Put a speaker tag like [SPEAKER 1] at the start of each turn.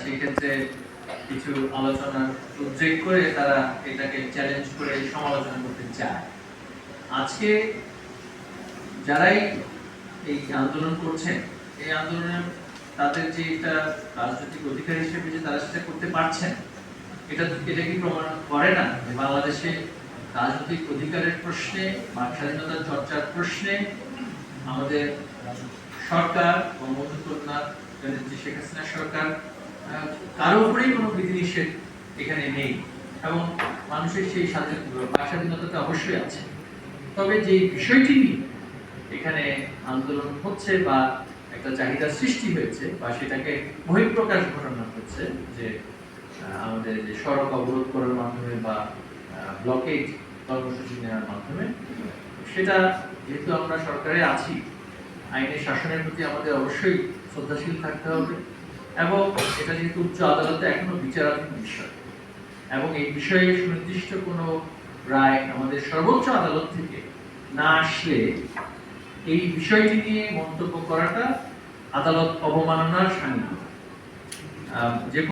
[SPEAKER 1] সেই ক্ষেত্রে কিছু আলোচনার উদ্রেক করে তারা এটাকে চ্যালেঞ্জ করে সমালোচনা করতে চায়। আজকে যারাই এই আন্দোলন করছেন, এই আন্দোলনে তাদের যে একটা রাজনৈতিক অধিকার হিসেবে যে তারা সেটা করতে পারছেন, এটা কি প্রমাণ করে না যে বাংলাদেশে রাজনৈতিক অধিকারের প্রশ্নে, বাক স্বাধীনতার চর্চার প্রশ্নে আমাদের সরকার বঙ্গবন্ধু শেখ হাসিনা সরকার কারো উপরেই কোনো বিধিনিষেধ এখানে নেই, এবং মানুষের সেই স্বাধীনতাটা অবশ্যই আছে। তবে যে বিষয়টি নিয়ে এখানে আন্দোলন হচ্ছে বা একটা চাহিদা সৃষ্টি হয়েছে বা সেটাকে বহিঃপ্রকাশ ঘটানো হচ্ছে যে আমাদের যে সড়ক অবরোধ করার মাধ্যমে বা ব্লকেজ কর্মসূচি নেওয়ার মাধ্যমে, সেটা যেহেতু আমরা সরকারে আছি, আইনের শাসনের প্রতি আমাদের অবশ্যই শ্রদ্ধাশীল থাকতে হবে, এবং এটা যেহেতু উচ্চ আদালতে এখনো বিচারাধীন বিষয় এবং এই বিষয়ে সুনির্দিষ্ট কোনো রায় আমাদের সর্বোচ্চ আদালত থেকে না আসলে এই বিষয়টি নিয়ে মন্তব্য করাটা আদালত অবমাননার সামিল। যে